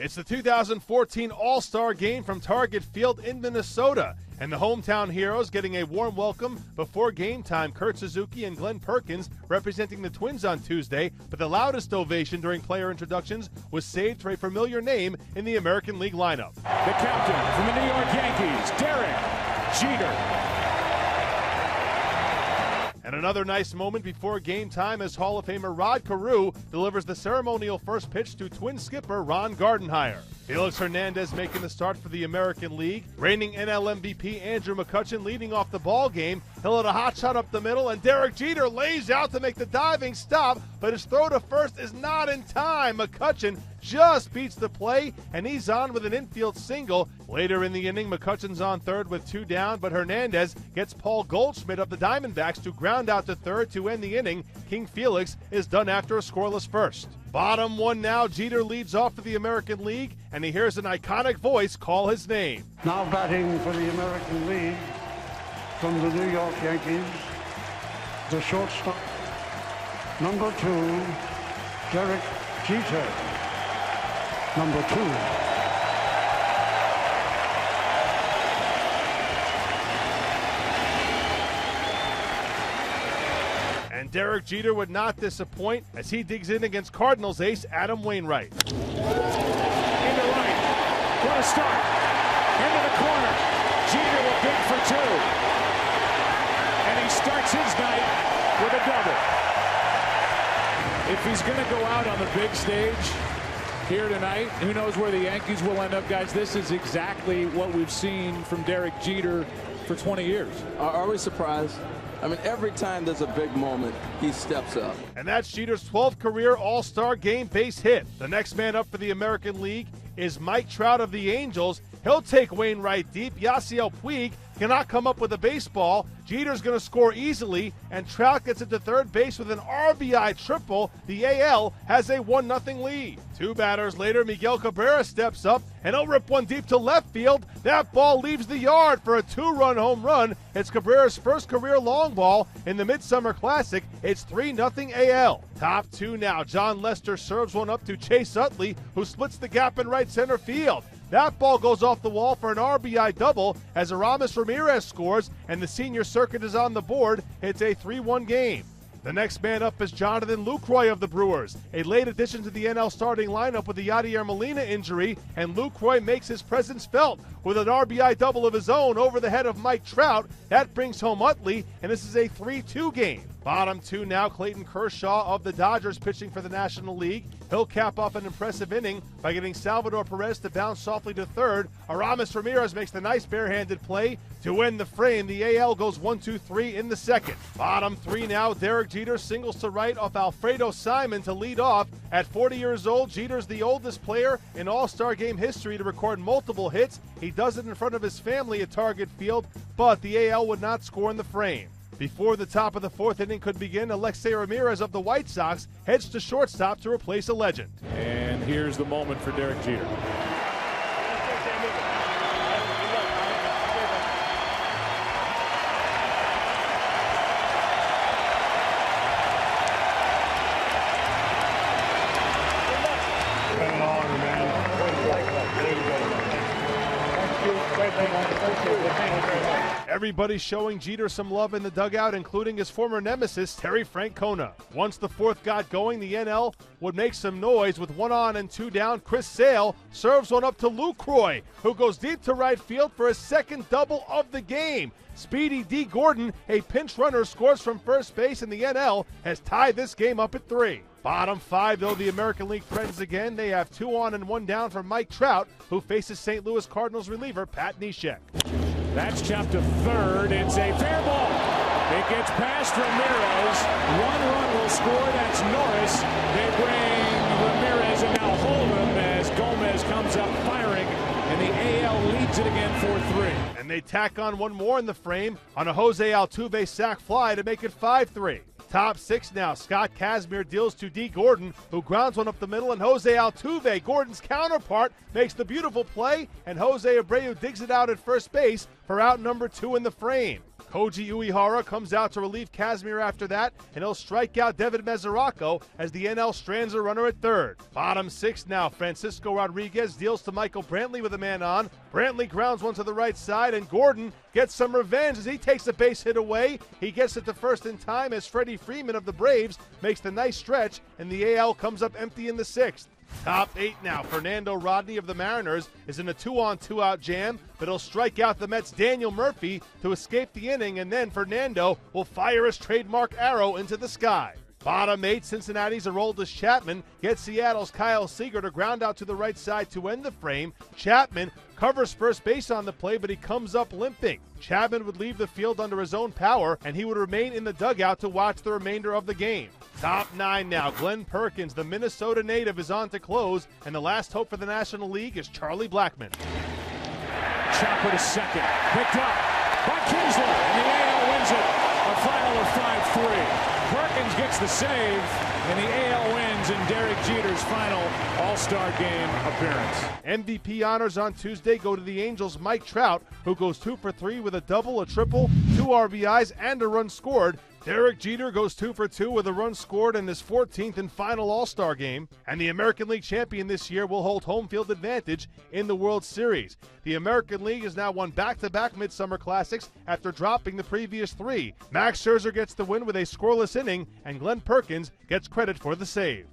It's the 2014 All-Star Game from Target Field in Minnesota, and the hometown heroes getting a warm welcome before game time. Kurt Suzuki and Glenn Perkins representing the Twins on Tuesday, but the loudest ovation during player introductions was saved for a familiar name in the American League lineup. The captain from the New York Yankees, Derek Jeter. And another nice moment before game time as Hall of Famer Rod Carew delivers the ceremonial first pitch to Twin skipper Ron Gardenhire. Felix Hernandez making the start for the American League. Reigning NL MVP Andrew McCutchen leading off the ball game. He'll hit a hot shot up the middle, and Derek Jeter lays out to make the diving stop, but his throw to first is not in time. McCutchen just beats the play, and he's on with an infield single. Later in the inning, McCutchen's on third with two down, but Hernandez gets Paul Goldschmidt of the Diamondbacks to ground out to third to end the inning. King Felix is done after a scoreless first. Bottom one now, Jeter leads off for the American League, and he hears an iconic voice call his name. Now batting for the American League from the New York Yankees, the shortstop, number 2, Derek Jeter. Number 2. And Derek Jeter would not disappoint as he digs in against Cardinals ace Adam Wainwright. Into right. What a start. Into the corner. Jeter will dig for 2. And he starts his night with a double. If he's going to go out on the big stage here tonight, who knows where the Yankees will end up, guys. This is exactly what we've seen from Derek Jeter for 20 years. Are we surprised? I mean, every time there's a big moment, he steps up. And that's Jeter's 12th career All-Star Game base hit. The next man up for the American League is Mike Trout of the Angels. He'll take Wainwright deep. Yasiel Puig cannot come up with a baseball. Jeter's going to score easily, and Trout gets into third base with an RBI triple. The AL has a 1-0 lead. Two batters later, Miguel Cabrera steps up, and he'll rip one deep to left field. That ball leaves the yard for a 2-run home run. It's Cabrera's first career long ball in the Midsummer Classic. It's 3-0 AL. Top two now. John Lester serves one up to Chase Utley, who splits the gap in right center field. That ball goes off the wall for an RBI double as Aramis Ramirez scores, and the senior circuit is on the board. It's a 3-1 game. The next man up is Jonathan Lucroy of the Brewers, a late addition to the NL starting lineup with the Yadier Molina injury, and Lucroy makes his presence felt with an RBI double of his own over the head of Mike Trout. That brings home Utley, and this is a 3-2 game. Bottom two now, Clayton Kershaw of the Dodgers pitching for the National League. He'll cap off an impressive inning by getting Salvador Perez to bounce softly to third. Aramis Ramirez makes the nice barehanded play to end the frame. The AL goes 1-2-3 in the second. Bottom three now, Derek Jeter singles to right off Alfredo Simon to lead off. At 40 years old, Jeter's the oldest player in All-Star Game history to record multiple hits. He does it in front of his family at Target Field, but the AL would not score in the frame. Before the top of the fourth inning could begin, Alexei Ramirez of the White Sox heads to shortstop to replace a legend. And here's the moment for Derek Jeter. Everybody showing Jeter some love in the dugout, including his former nemesis, Terry Francona. Once the fourth got going, the NL would make some noise with 1 on and 2 down. Chris Sale serves one up to Lucroy, who goes deep to right field for his second double of the game. Speedy D. Gordon, a pinch runner, scores from first base, and the NL has tied this game up at 3. Bottom five, though, the American League threatens again. They have 2 on and 1 down for Mike Trout, who faces St. Louis Cardinals reliever Pat Neshek. That's chopped to third. It's a fair ball. It gets past Ramirez. 1 run will score. That's Norris. They bring Ramirez and now Holden as Gomez comes up firing, and the AL leads it again 4-3. And they tack on one more in the frame on a Jose Altuve sac fly to make it 5-3. Top six now. Scott Kazmir deals to D. Gordon, who grounds one up the middle, and Jose Altuve, Gordon's counterpart, makes the beautiful play, and Jose Abreu digs it out at first base for out number 2 in the frame. Koji Uehara comes out to relieve Kazmir after that, and he'll strike out Devin Mesoraco as the NL strands a runner at third. Bottom 6 now, Francisco Rodriguez deals to Michael Brantley with a man on. Brantley grounds one to the right side, and Gordon gets some revenge as he takes a base hit away. He gets it to first in time as Freddie Freeman of the Braves makes the nice stretch, and the AL comes up empty in the 6th. Top 8 now. Fernando Rodney of the Mariners is in a 2-on-2 out jam, but he'll strike out the Mets' Daniel Murphy to escape the inning, and then Fernando will fire his trademark arrow into the sky. Bottom 8, Cincinnati's Aroldis Chapman gets Seattle's Kyle Seager to ground out to the right side to end the frame. Chapman covers first base on the play, but he comes up limping. Chapman would leave the field under his own power, and he would remain in the dugout to watch the remainder of the game. Top 9 now. Glenn Perkins, the Minnesota native, is on to close, and the last hope for the National League is Charlie Blackmon. Chopper to second. Picked up by Kinsler, and the AL wins it. A final of 5-3. Perkins gets the save, and the AL wins in Derek Jeter's final All-Star Game appearance. MVP honors on Tuesday go to the Angels' Mike Trout, who goes 2 for 3 with a double, a triple, 2 RBIs, and a run scored. Derek Jeter goes 2 for 2 with a run scored in his 14th and final All-Star game. And the American League champion this year will hold home field advantage in the World Series. The American League has now won back-to-back Midsummer Classics after dropping the previous 3. Max Scherzer gets the win with a scoreless inning, and Glenn Perkins gets credit for the save.